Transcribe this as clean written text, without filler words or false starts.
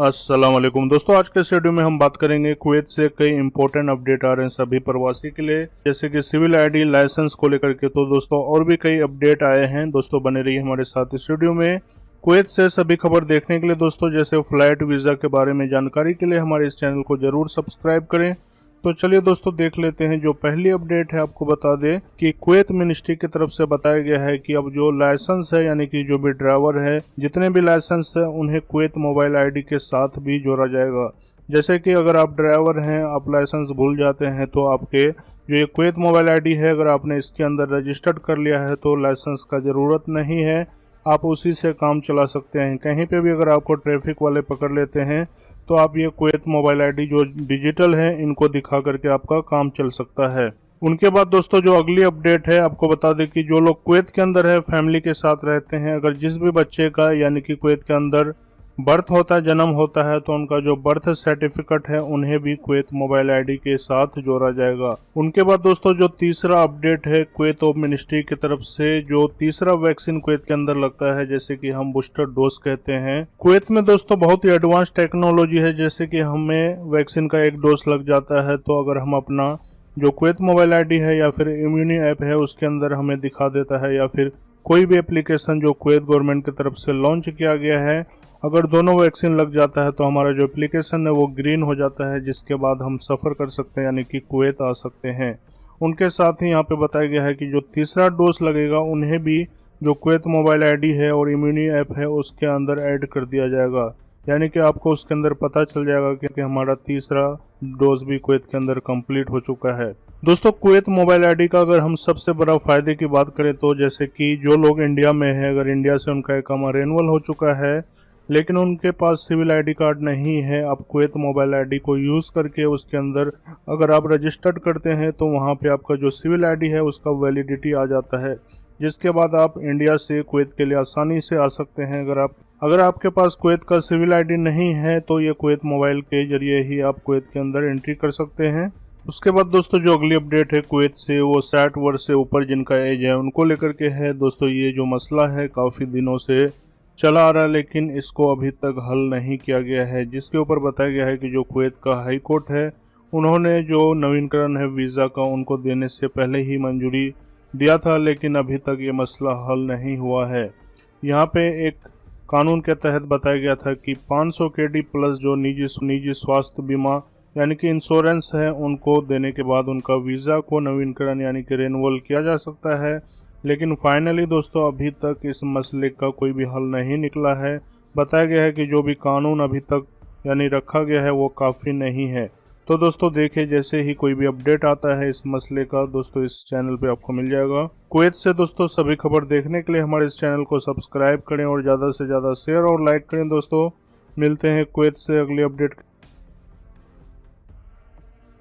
अस्सलाम वालेकुम दोस्तों, आज के इस वीडियो में हम बात करेंगे कुवैत से कई इंपॉर्टेंट अपडेट आ रहे हैं सभी प्रवासी के लिए, जैसे कि सिविल आईडी लाइसेंस को लेकर के। तो दोस्तों और भी कई अपडेट आए हैं। दोस्तों बने रहिए हमारे साथ इस वीडियो में। कुवैत से सभी खबर देखने के लिए दोस्तों, जैसे फ्लाइट वीज़ा के बारे में जानकारी के लिए हमारे इस चैनल को जरूर सब्सक्राइब करें। तो चलिए दोस्तों देख लेते हैं। जो पहली अपडेट है आपको बता दें कि कुवैत मिनिस्ट्री की तरफ से बताया गया है कि अब जो लाइसेंस है, यानी कि जो भी ड्राइवर है, जितने भी लाइसेंस है उन्हें कुवैत मोबाइल आईडी के साथ भी जोड़ा जाएगा। जैसे कि अगर आप ड्राइवर हैं, आप लाइसेंस भूल जाते हैं, तो आपके जो ये कुवैत मोबाइल आईडी है, अगर आपने इसके अंदर रजिस्टर्ड कर लिया है तो लाइसेंस का ज़रूरत नहीं है, आप उसी से काम चला सकते हैं। कहीं पे भी अगर आपको ट्रैफिक वाले पकड़ लेते हैं तो आप ये कुवैत मोबाइल आईडी जो डिजिटल है इनको दिखा करके आपका काम चल सकता है। उनके बाद दोस्तों जो अगली अपडेट है आपको बता दें कि जो लोग कुवैत के अंदर है, फैमिली के साथ रहते हैं, अगर जिस भी बच्चे का यानी कि कुवैत के अंदर बर्थ होता है, जन्म होता है, तो उनका जो बर्थ सर्टिफिकेट है उन्हें भी कुवैत मोबाइल आईडी के साथ जोड़ा जाएगा। उनके बाद दोस्तों जो तीसरा अपडेट है कुवैत ऑफ मिनिस्ट्री की तरफ से, जो तीसरा वैक्सीन कुवैत के अंदर लगता है, जैसे कि हम बूस्टर डोज कहते हैं। कुवैत में दोस्तों बहुत ही एडवांस टेक्नोलॉजी है, जैसे कि हमें वैक्सीन का एक डोज लग जाता है तो अगर हम अपना जो कुवैत मोबाइल आईडी है या फिर इम्यूनी ऐप है उसके अंदर हमें दिखा देता है, या फिर कोई भी एप्लीकेशन जो कुवैत गवर्नमेंट की तरफ से लॉन्च किया गया है, अगर दोनों वैक्सीन लग जाता है तो हमारा जो एप्लीकेशन है वो ग्रीन हो जाता है, जिसके बाद हम सफ़र कर सकते हैं, यानी कि कुवैत आ सकते हैं। उनके साथ ही यहाँ पे बताया गया है कि जो तीसरा डोज लगेगा उन्हें भी जो कुवैत मोबाइल आईडी है और इम्यूनी ऐप है उसके अंदर ऐड कर दिया जाएगा, यानी कि आपको उसके अंदर पता चल जाएगा कि हमारा तीसरा डोज भी कुवैत के अंदर कंप्लीट हो चुका है। दोस्तों कुवैत मोबाइल आईडी का अगर हम सबसे बड़ा फ़ायदे की बात करें तो, जैसे कि जो लोग इंडिया में हैं, अगर इंडिया से उनका इकामा रिन्यूअल हो चुका है लेकिन उनके पास सिविल आईडी कार्ड नहीं है, आप कुवैत मोबाइल आईडी को यूज़ करके उसके अंदर अगर आप रजिस्टर्ड करते हैं तो वहाँ पे आपका जो सिविल आईडी है उसका वैलिडिटी आ जाता है, जिसके बाद आप इंडिया से कुवैत के लिए आसानी से आ सकते हैं। अगर आपके पास कुवैत का सिविल आईडी नहीं है तो ये कुवैत मोबाइल के जरिए ही आप कुवैत के अंदर एंट्री कर सकते हैं। उसके बाद दोस्तों जो अगली अपडेट है कुवैत से, वो 60 वर्ष से ऊपर जिनका एज है उनको लेकर के है। दोस्तों ये जो मसला है काफ़ी दिनों से चला आ रहा है, लेकिन इसको अभी तक हल नहीं किया गया है, जिसके ऊपर बताया गया है कि जो कुवैत का हाई कोर्ट है उन्होंने जो नवीनकरण है वीज़ा का उनको देने से पहले ही मंजूरी दिया था, लेकिन अभी तक ये मसला हल नहीं हुआ है। यहाँ पे एक कानून के तहत बताया गया था कि 500 KD प्लस जो निजी स्वास्थ्य बीमा यानी कि इंश्योरेंस है उनको देने के बाद उनका वीज़ा को नवीनकरण यानी कि रिन्यूअल किया जा सकता है। लेकिन फाइनली दोस्तों अभी तक इस मसले का कोई भी हल नहीं निकला है। बताया गया है कि जो भी कानून अभी तक यानी रखा गया है वो काफ़ी नहीं है। तो दोस्तों देखिए, जैसे ही कोई भी अपडेट आता है इस मसले का दोस्तों इस चैनल पे आपको मिल जाएगा। कुवैत से दोस्तों सभी खबर देखने के लिए हमारे इस चैनल को सब्सक्राइब करें और ज़्यादा से ज़्यादा शेयर और लाइक करें। दोस्तों मिलते हैं कुवैत से अगली अपडेट